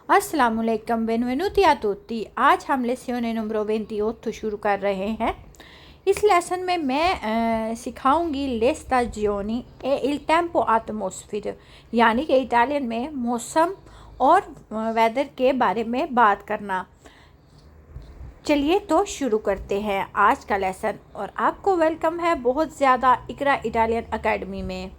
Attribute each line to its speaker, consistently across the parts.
Speaker 1: Assalamualaikum, benvenuti a tutti। आज हम लेसियोने number 28 शुरू कर रहे हैं। इस लेसन में मैं सिखाऊंगी ले stagioni e il tempo atmosfero, यानी कि इटालियन में मौसम और वेदर के बारे में बात करना। चलिए तो शुरू करते हैं आज का लेसन और आपको वेलकम है बहुत ज़्यादा इकरा इटालियन एकेडमी में।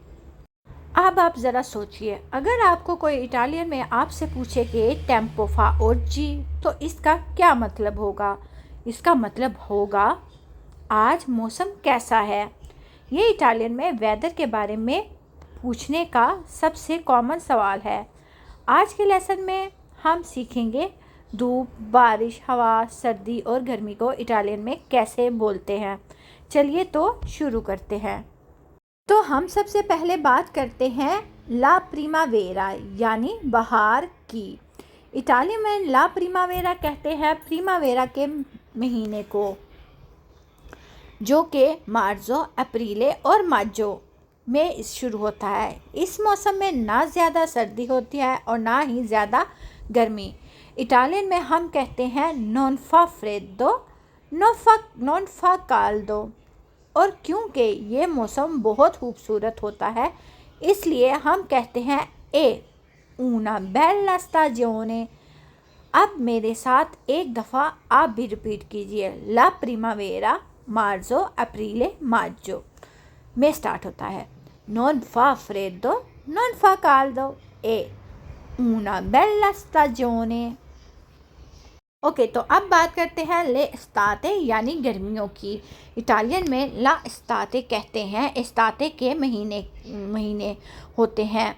Speaker 1: अब आप ज़रा सोचिए, अगर आपको कोई इटालियन में आपसे पूछे कि टेम्पो फा ओजी, तो इसका क्या मतलब होगा? इसका मतलब होगा आज मौसम कैसा है। ये इटालियन में वेदर के बारे में पूछने का सबसे कॉमन सवाल है। आज के लेसन में हम सीखेंगे धूप, बारिश, हवा, सर्दी और गर्मी को इटालियन में कैसे बोलते हैं। चलिए तो शुरू करते हैं। तो हम सबसे पहले बात करते हैं ला प्रीमावेरा यानी बहार की। इटाली में ला प्रीमावेरा कहते हैं प्रीमावेरा के महीने को, जो कि मार्चो, अप्रैल और मार्चो में शुरू होता है। इस मौसम में ना ज़्यादा सर्दी होती है और ना ही ज़्यादा गर्मी। इटालियन में हम कहते हैं नॉन फा फ्रेडो, नॉन फा काल्डो। और क्योंकि ये मौसम बहुत खूबसूरत होता है, इसलिए हम कहते हैं ए ऊना बेला स्टाजियोने। अब मेरे साथ एक दफ़ा आप भी रिपीट कीजिए। ला प्रीमावेरा मार्चो अप्रैल मार्चो में स्टार्ट होता है। नॉन फा फ्रेडो, नॉन फा काल्डो, ए ऊना बेला स्टाजियोने। ओके, तो अब बात करते हैं ले स्ताते यानी गर्मियों की। इटालियन में ला स्ताते कहते हैं। स्ताते के महीने होते हैं।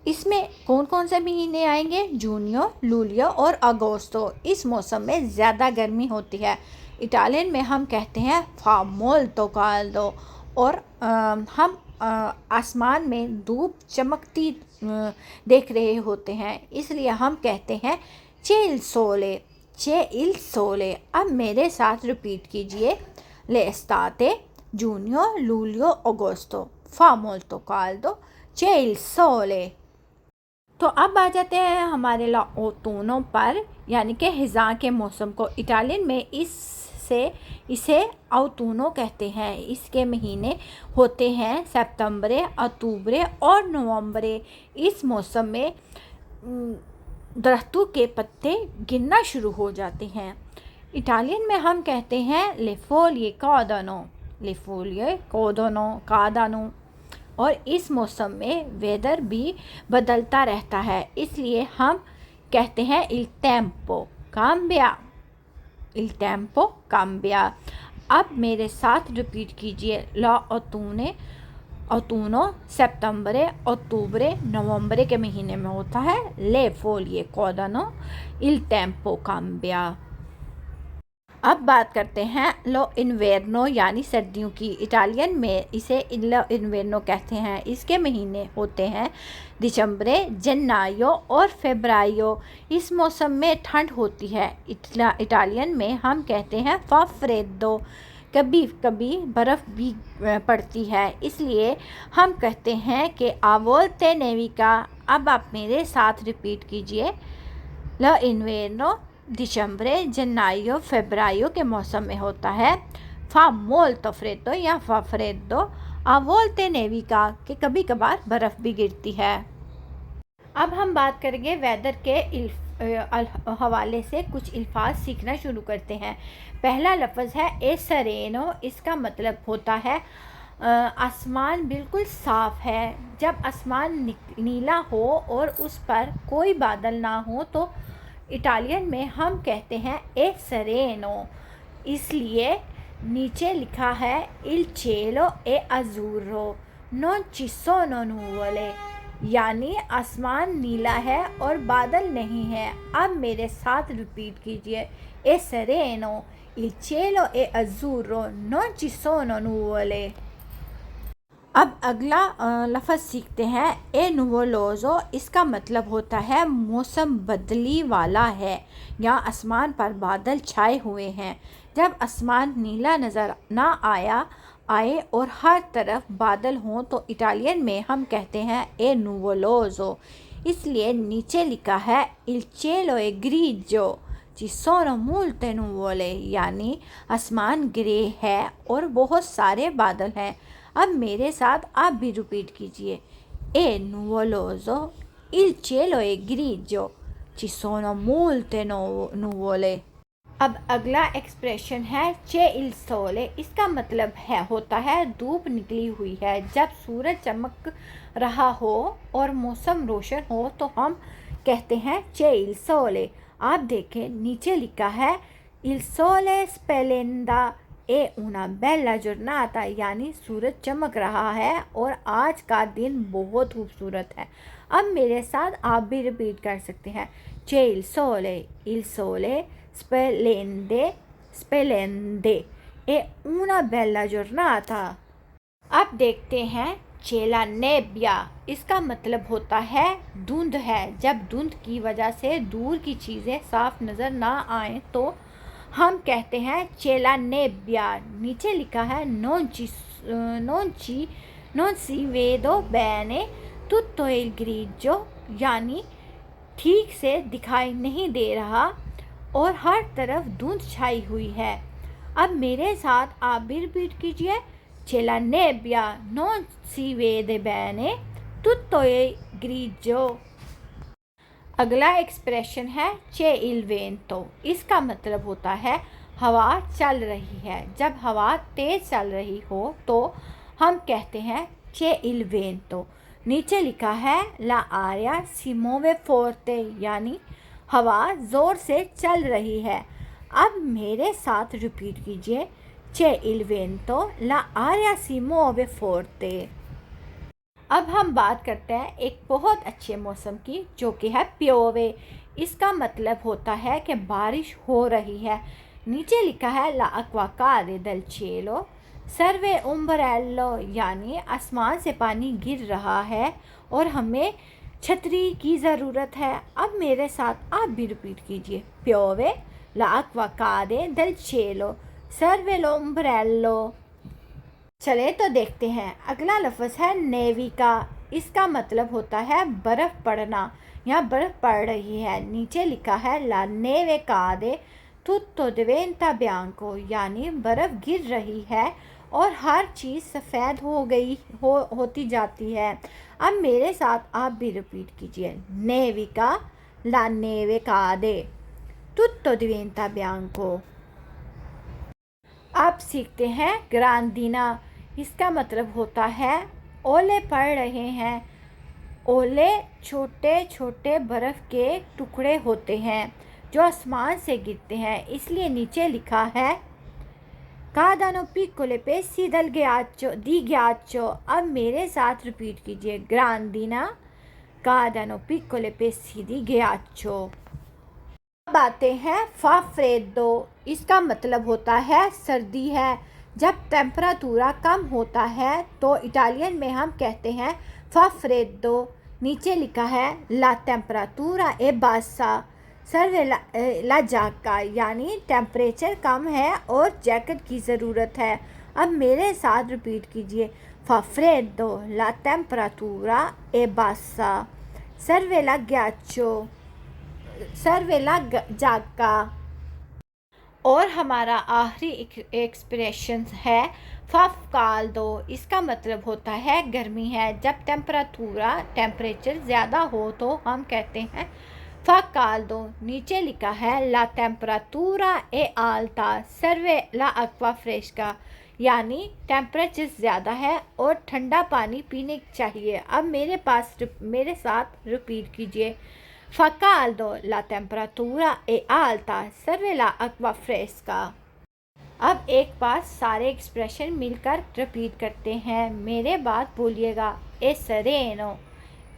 Speaker 1: इसमें कौन कौन से महीने आएंगे? जूनियो, लूलियो और अगोस्तो। इस मौसम में ज़्यादा गर्मी होती है। इटालियन में हम कहते हैं फा मोल्तो काल्डो। और हम आसमान में धूप चमकती देख रहे होते हैं, इसलिए हम कहते हैं चे इल सोले। अब मेरे साथ रिपीट कीजिए। ले स्ताते जूनियो, लूलियो, अगोस्तो, फा मोल्तो काल्डो, चे इल सोले। तो अब आ जाते हैं हमारे ला ओतूनो पर, यानी कि हिज़ा के मौसम को। इटालियन में इसे औतूनो कहते हैं। इसके महीने होते हैं सितंबर, अक्टूबर और नवंबर। इस मौसम में दरख्तों के पत्ते गिरना शुरू हो जाते हैं। इटालियन में हम कहते हैं ले फोलिए कादानो। और इस मौसम में वेदर भी बदलता रहता है, इसलिए हम कहते हैं इल टेम्पो काम्बिया। अब मेरे साथ रिपीट कीजिए। ला औतूनो सितंबर, अक्टूबर, नवंबर के महीने में होता है। ले फोलिए कोदानो, इल टेम्पो काम्बिया। अब बात करते हैं लो इन्वेर्नो यानी सर्दियों की। इटालियन में इसे लो इन्वेर्नो कहते हैं। इसके महीने होते हैं दिसंबर, जनवरी और फरवरी। इस मौसम में ठंड होती है। इटालियन में हम कहते हैं फा फ्रेडो। कभी कभी बर्फ़ भी पड़ती है, इसलिए हम कहते हैं कि आवोल्ते नेविका। अब आप मेरे साथ रिपीट कीजिए। ल इन्वेर्नो दिसंबर, जनवरी, फरवरी के मौसम में होता है। फा मोल्तो फ्रेडो या फा फ्रेडो, आवोल्ते नेविका कि कभी कभार बर्फ़ भी गिरती है। अब हम बात करेंगे वेदर के हवाले से कुछ अल्फाज सीखना शुरू करते हैं। पहला लफ्ज़ है ए सरेनो। इसका मतलब होता है आसमान बिल्कुल साफ़ है। जब आसमान नीला हो और उस पर कोई बादल ना हो तो इटालियन में हम कहते हैं ए सरेनो। इसलिए नीचे लिखा है इल cielo è azzurro, non ci sono nuvole, यानी आसमान नीला है और बादल नहीं है। अब मेरे साथ रिपीट कीजिए। ए सरेनो, il cielo è azzurro, non ci sono nuvole। अब अगला लफ्ज़ सीखते हैं ए नुवोलोज़ो। इसका मतलब होता है मौसम बदली वाला है या आसमान पर बादल छाए हुए हैं। जब आसमान नीला नज़र ना आए और हर तरफ बादल हों तो इटालियन में हम कहते हैं ए नुवोलोज़ो। इसलिए नीचे लिखा है il cielo è grigio ci sono molte nuvole, यानी आसमान ग्रे है और बहुत सारे बादल हैं। अब मेरे साथ आप भी रिपीट कीजिए, è nuvoloso, il cielo è grigio, ci sono molte nuvole। अब अगला एक्सप्रेशन है चे इल सोले। इसका मतलब है होता है धूप निकली हुई है। जब सूरज चमक रहा हो और मौसम रोशन हो तो हम कहते हैं चे इल सोले। आप देखें नीचे लिखा है इल सोले स्पेलेंदा ए una bella giornata, यानी सूरज चमक रहा है और आज का दिन बहुत खूबसूरत है। अब मेरे साथ आप भी रिपीट कर सकते हैं, चे इल सोले splende e una bella giornata। अब देखते हैं चेला नेबिया। इसका मतलब होता है धुंध है। जब धुंध की वजह से दूर की चीज़ें साफ नज़र ना आए तो हम कहते हैं चेला नेबिया। नीचे लिखा है non si vedo bene tutto il grigio, यानी ठीक से दिखाई नहीं दे रहा और हर तरफ धुंध छाई हुई है। अब मेरे साथ आप भी रिपीट कीजिए, चेला नेबिया non si vede bene tutto il grigio। अगला एक्सप्रेशन है चे इल वेंतो। इसका मतलब होता है हवा चल रही है। जब हवा तेज़ चल रही हो तो हम कहते हैं चे इल वेंतो। नीचे लिखा है ला आria si muove forte, यानी हवा ज़ोर से चल रही है। अब मेरे साथ रिपीट कीजिए, चे इल वेंतो ला आria si muove forte। अब हम बात करते हैं एक बहुत अच्छे मौसम की, जो कि है प्योवे। इसका मतलब होता है कि बारिश हो रही है। नीचे लिखा है ला acqua cade dal cielo serve ombrello, यानी आसमान से पानी गिर रहा है और हमें छतरी की ज़रूरत है। अब मेरे साथ आप भी रिपीट कीजिए, प्योवे ला acqua cade dal cielo serve l'ombrello। चले तो देखते हैं। अगला लफ्ज़ है नेविका। इसका मतलब होता है बर्फ़ पड़ना। यहाँ बर्फ़ पड़ रही है। नीचे लिखा है ला neve cade tutto diventa bianco, यानी बर्फ़ गिर रही है और हर चीज़ सफ़ेद होती जाती है। अब मेरे साथ आप भी रिपीट कीजिए, नेविका ला neve cade tutto diventa bianco। अब सीखते हैं ग्रांदिना। इसका मतलब होता है ओले पड़ रहे हैं। ओले छोटे छोटे बर्फ़ के टुकड़े होते हैं जो आसमान से गिरते हैं। इसलिए नीचे लिखा है cadono piccole pezzi di ghiaccio। अब मेरे साथ रिपीट कीजिए, ग्रांदिना cadono piccole pezzi di ghiaccio। अब आते हैं फा फ्रेदो। इसका मतलब होता है सर्दी है। जब टेम्परेचर कम होता है तो इटालियन में हम कहते हैं फा फ्रेदो। नीचे लिखा है ला टेम्परेचura è bassa serve la giacca, यानी टेम्परेचर कम है और जैकेट की ज़रूरत है। अब मेरे साथ रिपीट कीजिए, फा फ्रेदो ला टेम्परेचura è bassa serve la giacca। और हमारा आखिरी एक्सप्रेशन है फफ काल दो। इसका मतलब होता है गर्मी है। जब टेम्परेचर ज़्यादा हो तो हम कहते हैं फक काल दो। नीचे लिखा है ला टेम्परेचura è alta serve l'acqua fresca, यानी टेम्परेचर ज़्यादा है और ठंडा पानी पीने चाहिए। अब मेरे साथ रिपीट कीजिए, fa caldo, la temperatura è alta, serve l'acqua fresca। अब एक बार सारे एक्सप्रेशन मिलकर रिपीट करते हैं। मेरे बाद बोलिएगा, è sereno,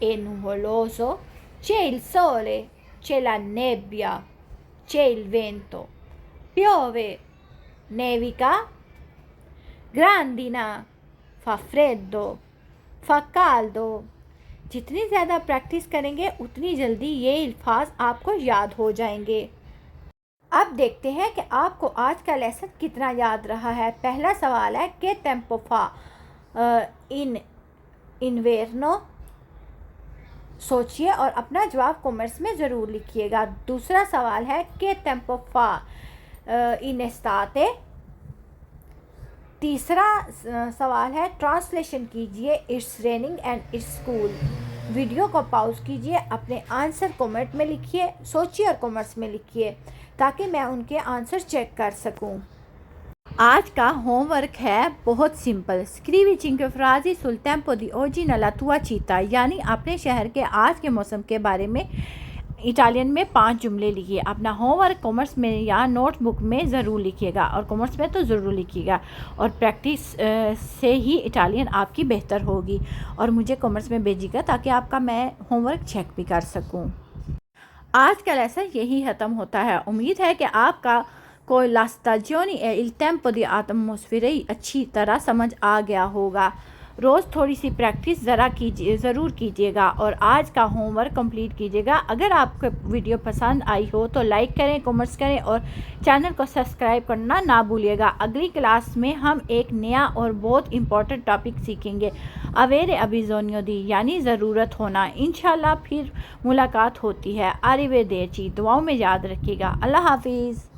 Speaker 1: è nuvoloso, c'è il sole, c'è la nebbia, c'è il vento, piove, nevica, grandina, fa freddo, fa caldo। जितनी ज़्यादा प्रैक्टिस करेंगे उतनी जल्दी ये अल्फाज आपको याद हो जाएंगे। अब देखते हैं कि आपको आज का लेसन कितना याद रहा है। पहला सवाल है कि टेम्पो फा इन इन्वेर्नो सोचिए और अपना जवाब कमेंट्स में ज़रूर लिखिएगा। दूसरा सवाल है के टेम्पो फा इन एस्ताते। तीसरा सवाल है ट्रांसलेशन कीजिए it's raining and it's school. Video को पॉज कीजिए, अपने आंसर कमेंट में लिखिए, सोचिए और कमेंट्स में लिखिए ताकि मैं उनके आंसर चेक कर सकूं। आज का होमवर्क है बहुत सिंपल। स्क्रीवी चिंके फ्राजी सुल टेम्पो दी ओजी नला तुआ चीता, यानी अपने शहर के आज के मौसम के बारे में इटालियन में 5 जुमले लिखिए। अपना होमवर्क कॉमर्स में या नोटबुक में ज़रूर लिखिएगा, और कॉमर्स में तो ज़रूर लिखिएगा, और प्रैक्टिस से ही इटालियन आपकी बेहतर होगी। और मुझे कॉमर्स में भेजिएगा ताकि आपका मैं होमवर्क चेक भी कर सकूं। आज का लेसन यही ख़त्म होता है। उम्मीद है कि आपका कोई ला stagioni e il tempo di atmosfera अच्छी तरह समझ आ गया होगा। रोज़ थोड़ी सी प्रैक्टिस ज़रूर कीजिएगा और आज का होमवर्क कंप्लीट कीजिएगा। अगर आपको वीडियो पसंद आई हो तो लाइक करें, कमेंट्स करें और चैनल को सब्सक्राइब करना ना भूलिएगा। अगली क्लास में हम एक नया और बहुत इम्पोर्टेंट टॉपिक सीखेंगे, अवेरे अभिजोनियो दी, यानी ज़रूरत होना। इंशाल्लाह फिर मुलाकात होती है। आरिवेदेची, दुआओं में याद रखिएगा। अल्लाह हाफिज़।